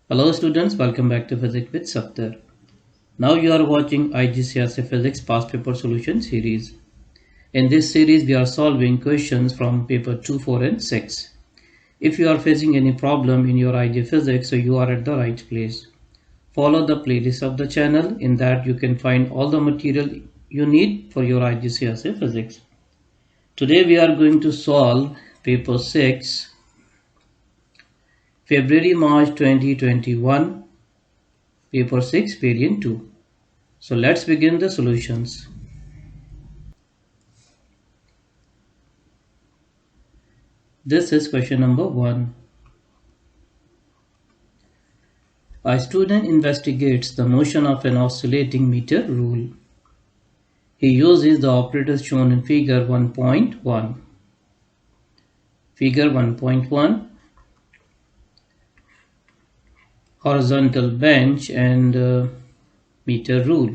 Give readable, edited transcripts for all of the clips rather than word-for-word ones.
Hello students, welcome back to Physics with Saptar. Now you are watching IGCSE Physics Past Paper Solution series. In this series we are solving questions from paper 2, 4 and 6. If you are facing any problem in your IG Physics, so you are at the right place. Follow the playlist of the channel. In that you can find all the material you need for your IGCSE Physics. Today we are going to solve paper 6, February-March 2021, paper 6 variant 2. So let's begin the solutions. This is question number 1. A student investigates the motion of an oscillating meter rule. He uses the operators shown in figure 1.1. Figure 1.1, horizontal bench and meter rule.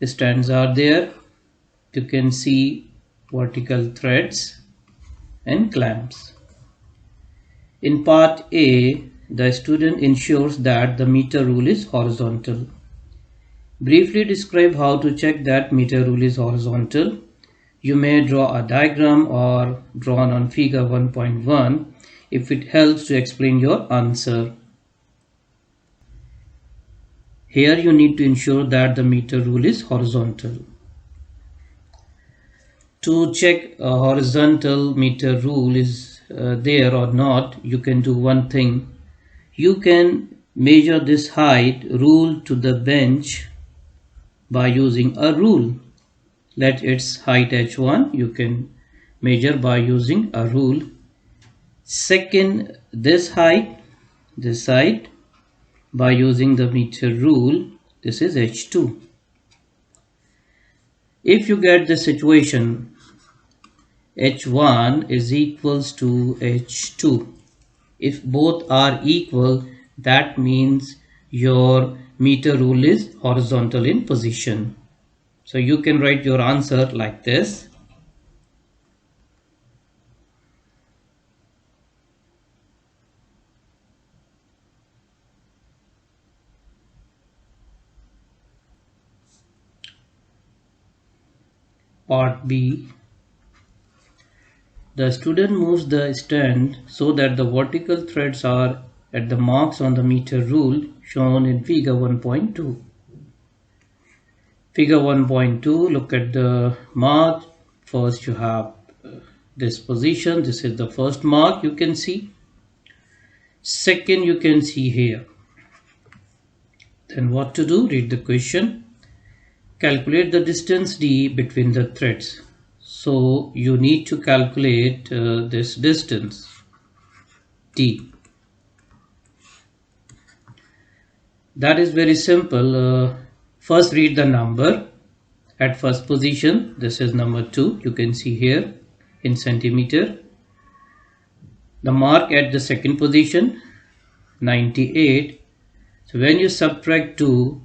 Stands are there. You can see vertical threads and clamps. In part A, the student ensures that the meter rule is horizontal. Briefly describe how to check that meter rule is horizontal. You may draw a diagram or drawn on figure 1.1 if it helps to explain your answer. Here you need to ensure that the meter rule is horizontal. To check a horizontal meter rule is there or not, you can do one thing. You can measure this height rule to the bench by using a rule. Let its height h1 you can measure by using a rule. Second, this height by using the meter rule, this is h2. If you get the situation h1 is equals to h2, if both are equal, that means your meter rule is horizontal in position. So you can write your answer like this. Part B. The student moves the stand so that the vertical threads are at the marks on the meter rule shown in figure 1.2. Figure 1.2, look at the mark. First you have this position. This is the first mark you can see. Second you can see here. Then what to do? Read the question. Calculate the distance d between the threads. So you need to calculate this distance d. That is very simple. First read the number at first position. This is number 2. You can see here in centimeter. The mark at the second position 98. So when you subtract 2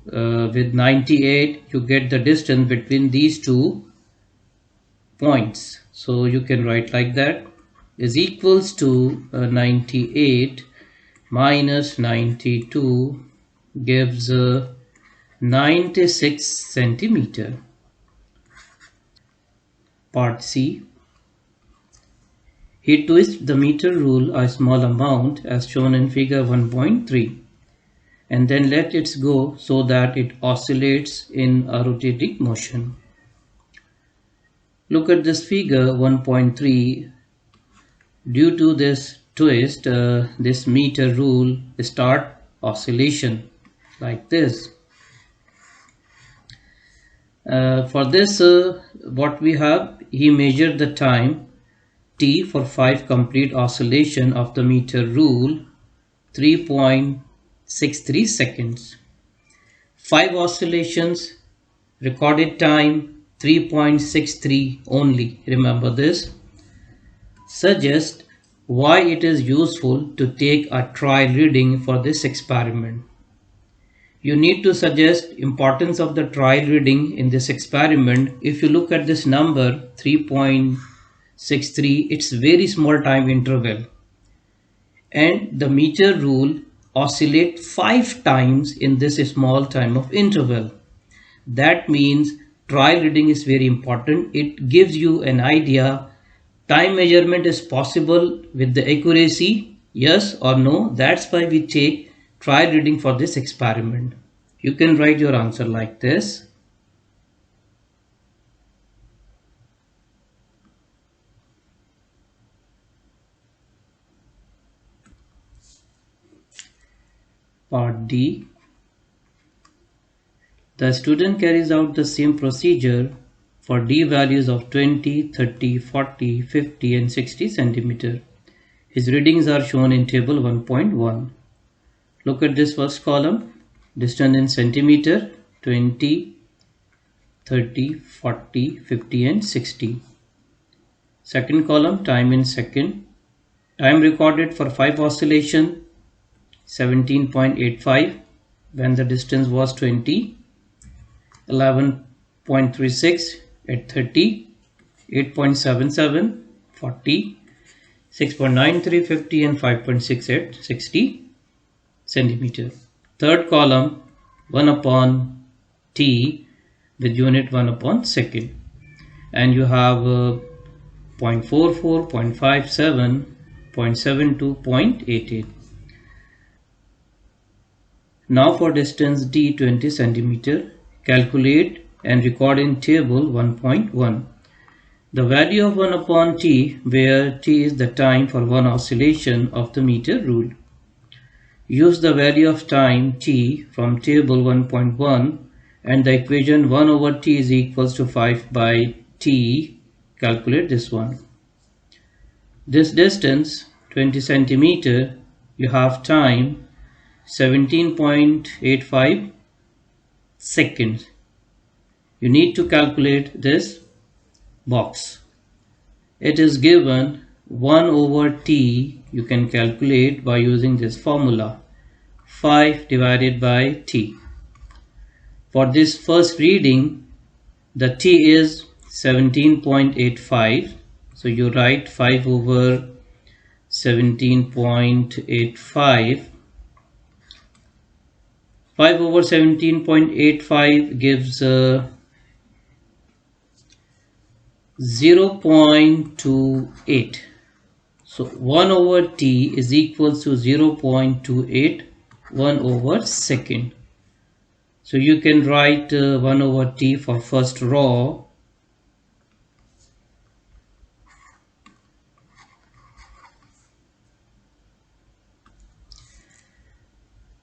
with 98, you get the distance between these two points. So you can write like that is equals to 98 minus 92 gives 96 centimeter. Part C. He twists the meter rule a small amount as shown in figure 1.3 and then let it go so that it oscillates in a rotating motion. Look at this figure 1.3. Due to this twist, this meter rule start oscillation like this. For this, what we have, he measured the time t for 5 complete oscillation of the meter rule, 3.63 seconds. 5 oscillations, recorded time 3.63 only. Remember this. Suggest why it is useful to take a trial reading for this experiment. You need to suggest importance of the trial reading in this experiment. If you look at this number 3.63, it's very small time interval. and the meter rule oscillate 5 times in this small time of interval. That means trial reading is very important. It gives you an idea. Time measurement is possible with the accuracy, yes or no. That's why we take trial reading for this experiment. You can write your answer like this. Part D. The student carries out the same procedure for D values of 20, 30, 40, 50 and 60 centimeter. His readings are shown in table 1.1. Look at this first column. Distance in centimeter, 20, 30, 40, 50 and 60. Second column, time in second. Time recorded for 5 oscillation, 17.85 when the distance was 20. 11.36 at 30, 8.77, 40, 6.93, 50 and 5.6 at 60 centimeter. Third column 1 upon T with unit 1 upon second, and you have 0.44, 0.57, 0.72, 0.88. Now for distance D 20 centimeter. Calculate and record in table 1.1. The value of 1 upon T, where T is the time for one oscillation of the meter rule. Use the value of time T from table 1.1 and the equation 1 over T is equals to 5 by T. Calculate this one. This distance 20 centimeter, you have time 17.85 seconds. You need to calculate this box. It is given 1 over T. You can calculate by using this formula, 5 divided by T. For this first reading, the T is 17.85. So you write 5 over 17.85. 5 over 17.85 gives 0.28. So 1 over T is equals to 0.28, 1 over second. So you can write 1 over T for first row.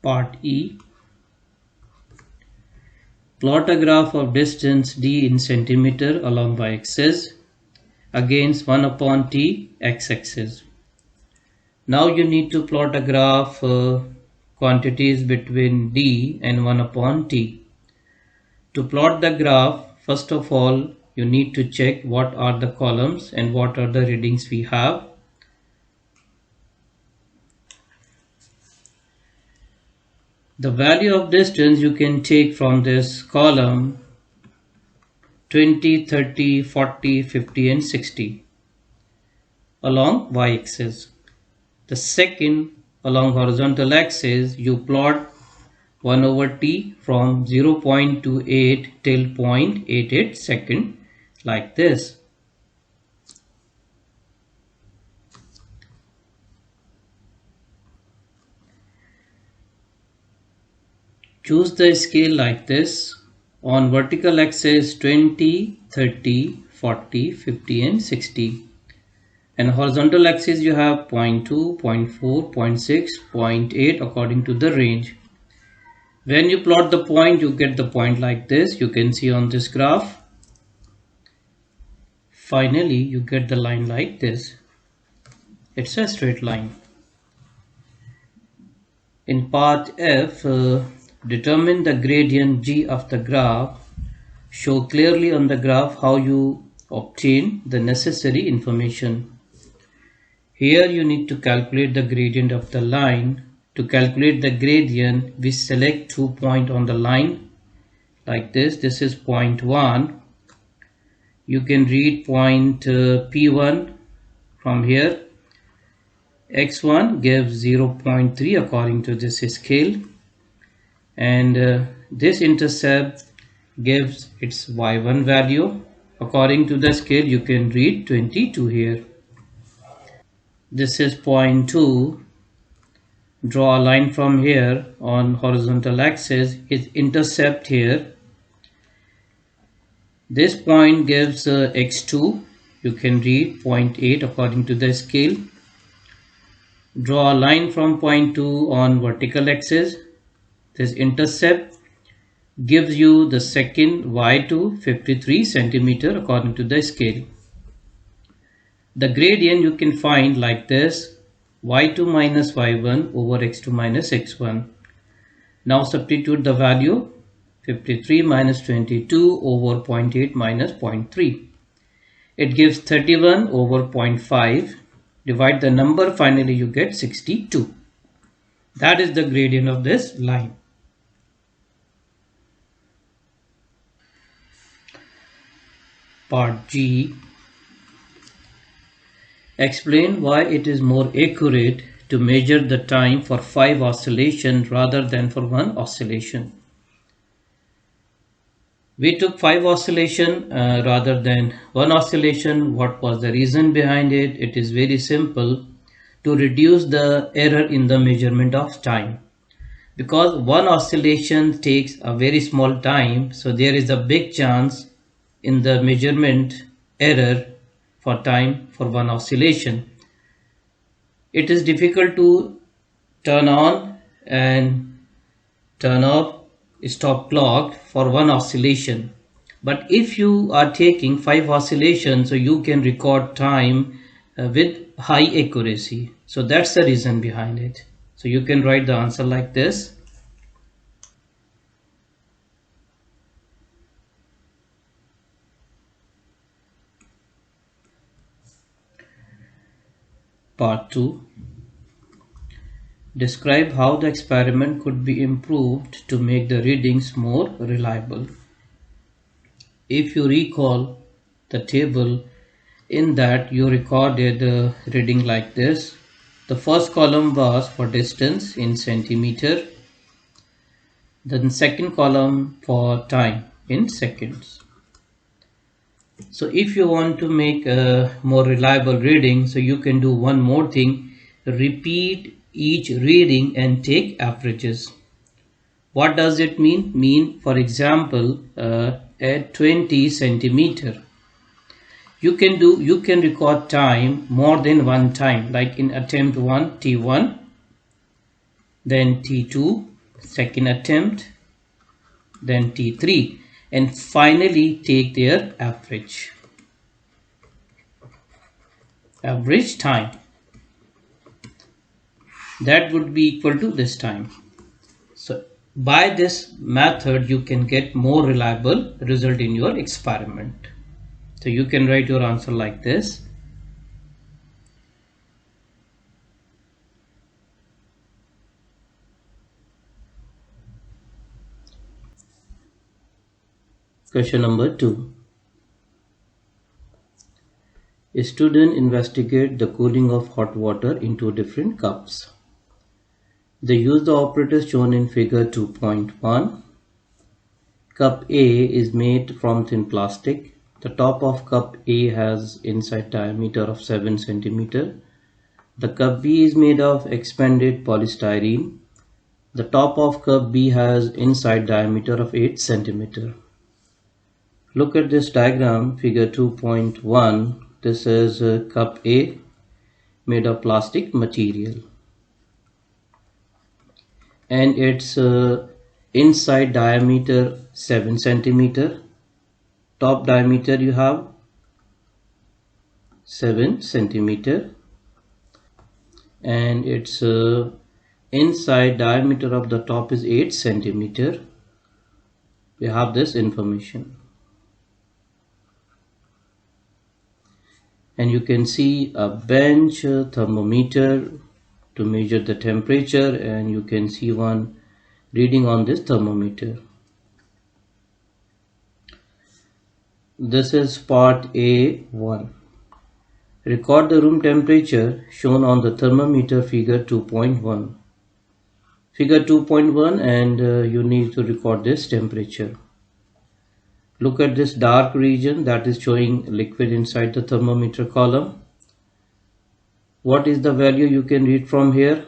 Part E. Plot a graph of distance D in centimeter along y-axis against 1 upon T x-axis. Now you need to plot a graph quantities between D and 1 upon T. To plot the graph, first of all, you need to check what are the columns and what are the readings we have. The value of distance you can take from this column 20, 30, 40, 50 and 60 along y-axis. The second, along horizontal axis, you plot 1 over T from 0.28 till 0.88 second like this. Choose the scale like this. On vertical axis 20, 30, 40, 50 and 60. And horizontal axis you have 0.2, 0.4, 0.6, 0.8 according to the range. When you plot the point, you get the point like this. You can see on this graph. Finally, you get the line like this. It's a straight line. In part F, determine the gradient G of the graph. Show clearly on the graph how you obtain the necessary information. Here you need to calculate the gradient of the line. To calculate the gradient, we select 2 points on the line like this. This is point 1. You can read point P1 from here. x1 gives 0.3 according to this scale, and this intercept gives its y1 value. According to the scale, you can read 22 here. This is point 2. Draw a line from here on horizontal axis. Its intercept here. This point gives x2. You can read 0.8 according to the scale. Draw a line from point 2 on vertical axis. This intercept gives you the second y2 53 centimeter according to the scale. The gradient you can find like this: y2 minus y1 over x2 minus x1. Now substitute the value: 53 minus 22 over 0.8 minus 0.3. It gives 31 over 0.5. Divide the number, finally you get 62. That is the gradient of this line. Part G. Explain why it is more accurate to measure the time for 5 oscillations rather than for 1 oscillation. We took 5 oscillations rather than 1 oscillation. What was the reason behind it? It is very simple: to reduce the error in the measurement of time. Because 1 oscillation takes a very small time, so there is a big chance in the measurement error for time for 1 oscillation. It is difficult to turn on and turn off stop clock for 1 oscillation, but if you are taking 5 oscillations, so you can record time with high accuracy. So that's the reason behind it. So you can write the answer like this. Part 2. Describe how the experiment could be improved to make the readings more reliable. If you recall the table, in that you recorded the reading like this. The first column was for distance in centimeter. Then second column for time in seconds. So if you want to make a more reliable reading, so you can do one more thing: repeat each reading and take averages. What does it mean? For example, at 20 centimeter, you can record time more than one time, like in attempt 1 T1, then T2 second attempt, then T3, and finally take their average time. That would be equal to this time. So by this method you can get more reliable result in your experiment. So you can write your answer like this. Question number 2. A student investigate the cooling of hot water into different cups. They use the operators shown in figure 2.1. Cup A is made from thin plastic. The top of cup A has inside diameter of 7 cm. The cup B is made of expanded polystyrene. The top of cup B has inside diameter of 8 cm. Look at this diagram, figure 2.1. This is cup A made of plastic material, and its inside diameter 7 cm. Top diameter you have 7 cm, and its inside diameter of the top is 8 cm. We have this information, and you can see a bench thermometer to measure the temperature, and you can see one reading on this thermometer. This is part A1. Record the room temperature shown on the thermometer figure 2.1. Figure 2.1 and you need to record this temperature. Look at this dark region that is showing liquid inside the thermometer column. What is the value you can read from here?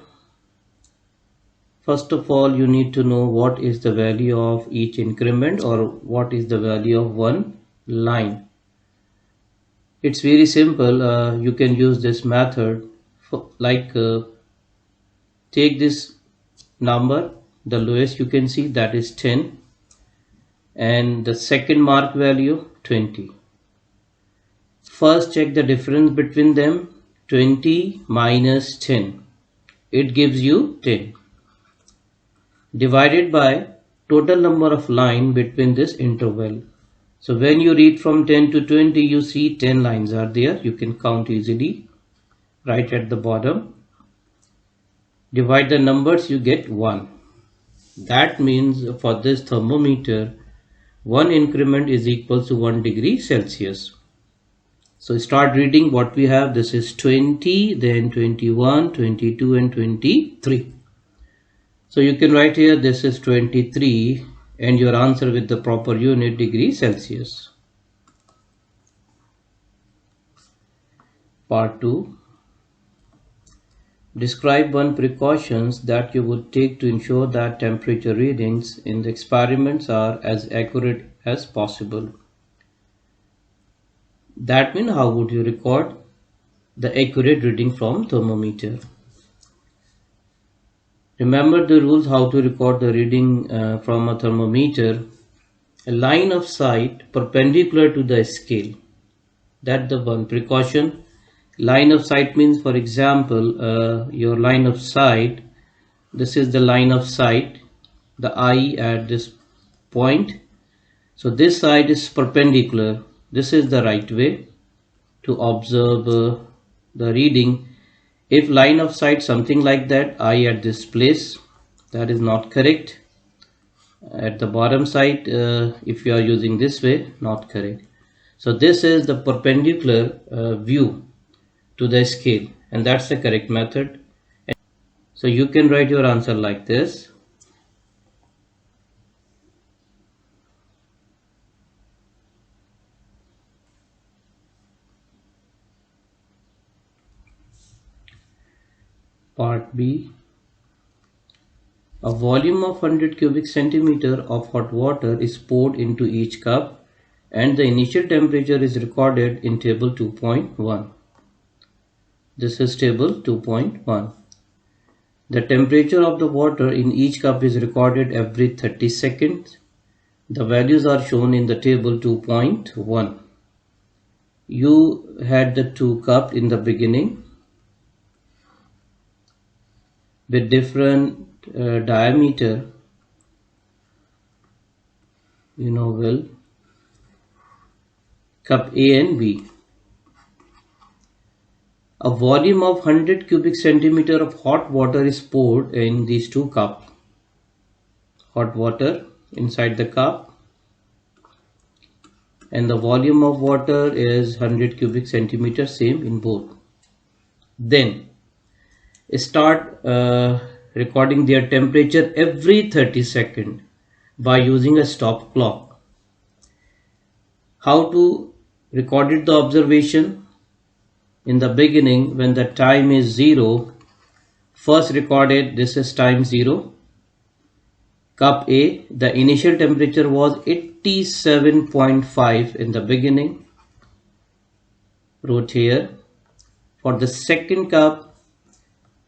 First of all, you need to know what is the value of each increment or what is the value of one line. It's very simple. You can use this method take this number, the lowest you can see, that is 10, and the second mark value 20. First check the difference between them. 20 minus 10, it gives you 10, divided by total number of line between this interval. So when you read from 10 to 20, you see 10 lines are there. You can count easily right at the bottom. Divide the numbers, you get 1. That means for this thermometer, one increment is equal to 1 degree Celsius. So start reading what we have. This is 20, then 21, 22 and 23. So you can write here this is 23 and your answer with the proper unit degree Celsius. Part 2. Describe one precautions that you would take to ensure that temperature readings in the experiments are as accurate as possible. That means how would you record the accurate reading from thermometer? Remember the rules how to record the reading from a thermometer. A line of sight perpendicular to the scale. That's the one precaution. Line of sight means, for example, your line of sight, this is the line of sight, the eye at this point. So this side is perpendicular. This is the right way to observe the reading. If line of sight something like that, eye at this place, that is not correct. At the bottom side, if you are using this way, not correct. So this is the perpendicular view to the scale, and that's the correct method. So you can write your answer like this. Part B. A volume of 100 cubic centimeter of hot water is poured into each cup and the initial temperature is recorded in table 2.1. This is table 2.1. The temperature of the water in each cup is recorded every 30 seconds. The values are shown in the table 2.1. You had the two cups in the beginning with different diameter, cup A and B. A volume of 100 cubic centimeter of hot water is poured in these two cups. Hot water inside the cup and the volume of water is 100 cubic centimeter, same in both. Then start recording their temperature every 30 seconds by using a stop clock. How to record it, the observation? In the beginning, when the time is 0, first recorded, this is time 0. Cup A, the initial temperature was 87.5 in the beginning. Wrote here. For the second cup,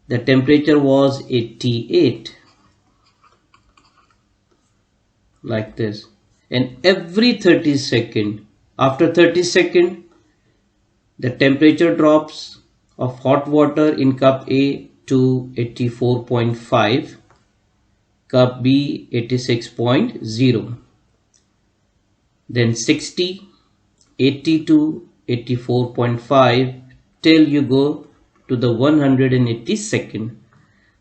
the temperature was 88. Like this. And every 30 seconds, after 30 seconds, the temperature drops of hot water in cup A to 84.5, cup B 86.0, then 60, 82, 84.5 till you go to the 182nd.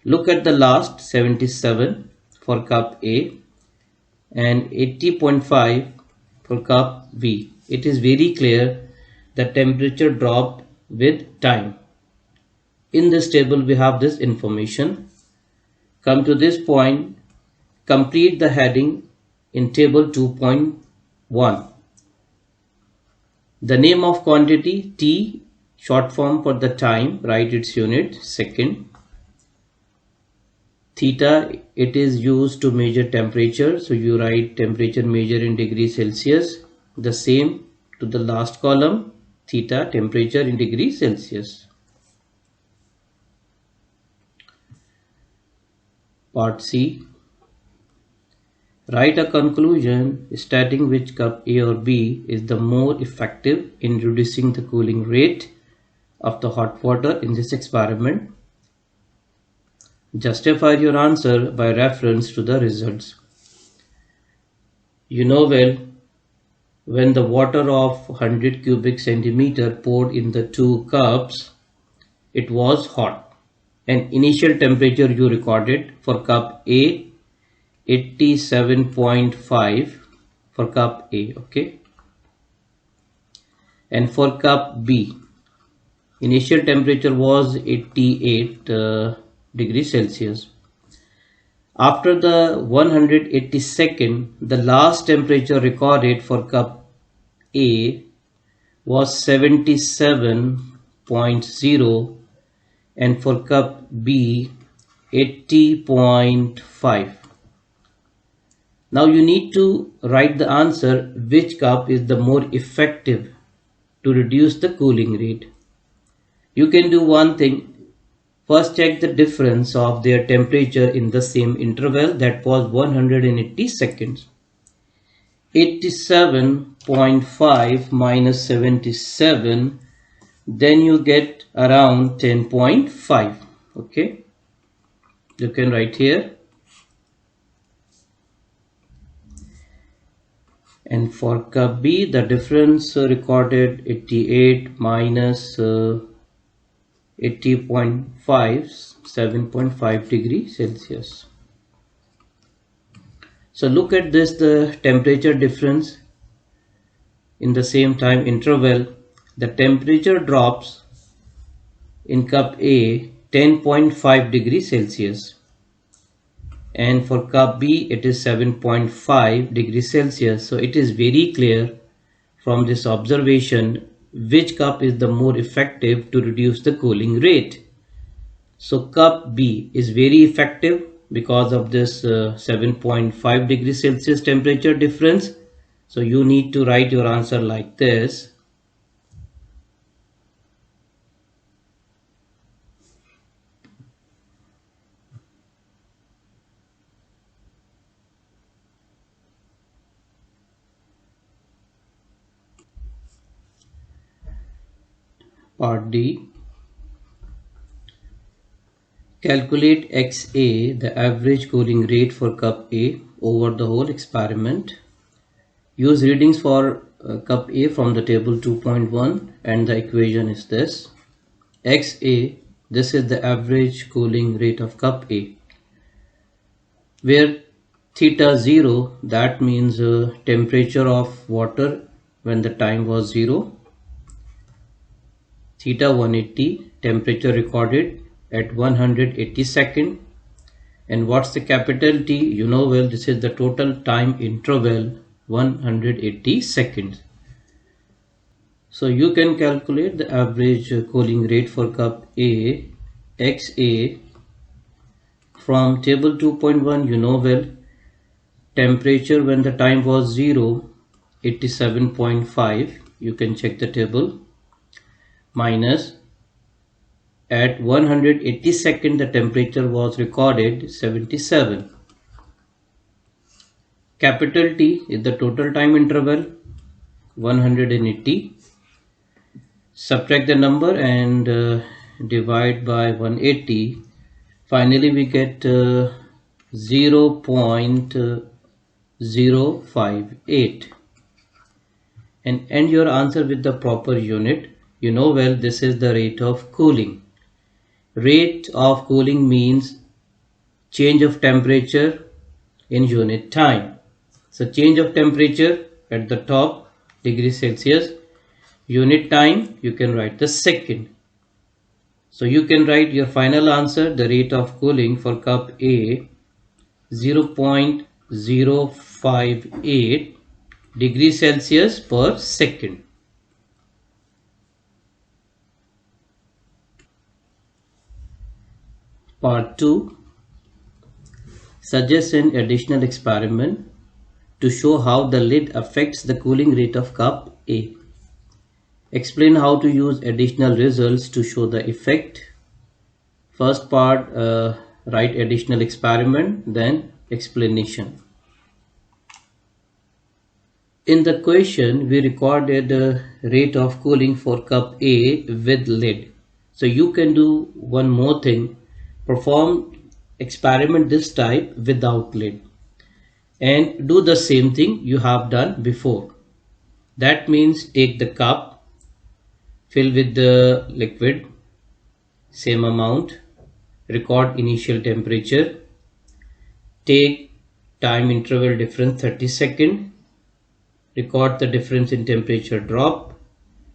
Look at the last 77 for cup A and 80.5 for cup B. It is very clear the temperature dropped with time. In this table we have this information. Come to this point, complete the heading in table 2.1. The name of quantity T, short form for the time, write its unit second. Theta, it is used to measure temperature, so you write temperature measured in degrees Celsius. The same to the last column, theta, temperature in degrees Celsius. Part C. Write a conclusion stating which cup A or B is the more effective in reducing the cooling rate of the hot water in this experiment. Justify your answer by reference to the results. You know well, when the water of 100 cubic centimeter poured in the 2 cups, it was hot. And initial temperature you recorded for cup A, 87.5 for cup A, okay? And for cup B, initial temperature was 88 degrees Celsius. After the 182nd, the last temperature recorded for cup A was 77.0 and for cup B 80.5. Now you need to write the answer which cup is the more effective to reduce the cooling rate. You can do one thing. First check the difference of their temperature in the same interval, that was 180 seconds. 87.5 minus 77, then you get around 10.5. Okay, you can write here. And for cup B, the difference recorded 88 minus 80.5, 7.5 degrees Celsius. So look at this, the temperature difference in the same time interval. The temperature drops in cup A 10.5 degrees Celsius. And for cup B it is 7.5 degrees Celsius. So it is very clear from this observation which cup is the more effective to reduce the cooling rate. So cup B is very effective because of this 7.5 degrees Celsius temperature difference. So you need to write your answer like this. Part D. Calculate XA, the average cooling rate for cup A over the whole experiment. Use readings for cup A from the table 2.1 and the equation is this. XA, this is the average cooling rate of cup A, where theta 0, that means temperature of water when the time was 0. Theta 180, temperature recorded at 180 seconds. And what's the capital T? You know well, this is the total time interval, 180 seconds. So you can calculate the average cooling rate for cup A, XA, from table 2.1. You know well, temperature when the time was 0, 87.5. You can check the table. Minus at 180 seconds the temperature was recorded 77. Capital T is the total time interval, 180. Subtract the number and divide by 180. Finally we get 0.058 and end your answer with the proper unit. You know well, this is the rate of cooling. Rate of cooling means change of temperature in unit time. So change of temperature at the top, degrees Celsius. Unit time, you can write the second. So you can write your final answer, the rate of cooling for cup A 0.058 degrees Celsius per second. Part 2. Suggest an additional experiment to show how the lid affects the cooling rate of cup A. Explain how to use additional results to show the effect. First part, write additional experiment, then explanation. In the question, we recorded the rate of cooling for cup A with lid. So you can do one more thing. Perform experiment this type without lid. And do the same thing you have done before. That means take the cup, fill with the liquid, same amount, record initial temperature, take time interval difference 30 seconds, record the difference in temperature drop,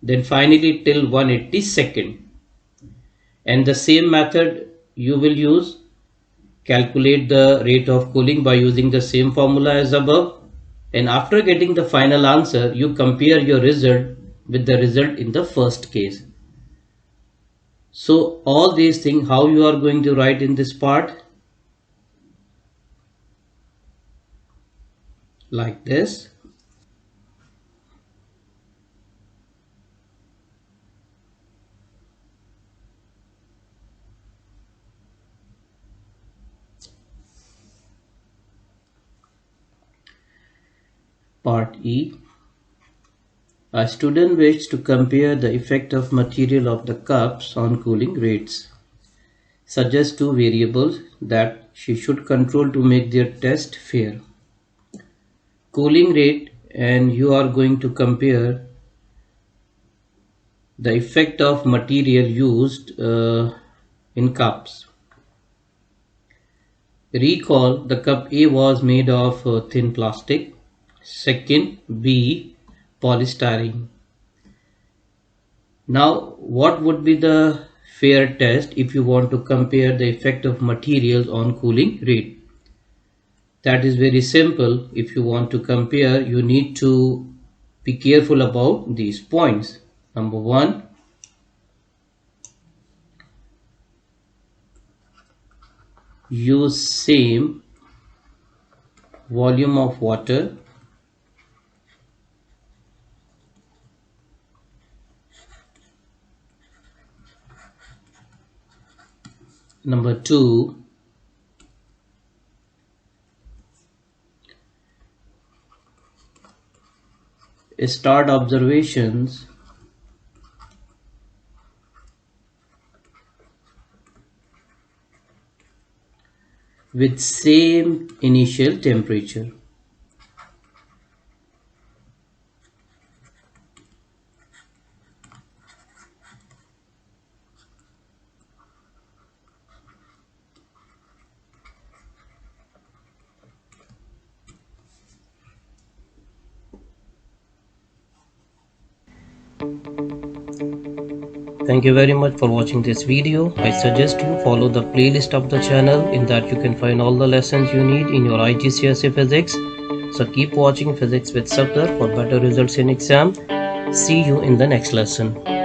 then finally till 180 seconds. And the same method you will use. Calculate the rate of cooling by using the same formula as above, and after getting the final answer you compare your result with the result in the first case. So all these things how you are going to write in this part, like this. Part E. A student wished to compare the effect of material of the cups on cooling rates. Suggest two variables that she should control to make their test fair. Cooling rate, and you are going to compare the effect of material used in cups. Recall the cup A was made of thin plastic. Second, B, polystyrene. Now what would be the fair test if you want to compare the effect of materials on cooling rate? That is very simple. If you want to compare, you need to be careful about these points. Number one, use same volume of water Number two, start observations with same initial temperature. Thank you very much for watching this video. I suggest you follow the playlist of the channel. In that you can find all the lessons you need in your IGCSE physics. So keep watching Physics with Safdar for better results in exam. See you in the next lesson.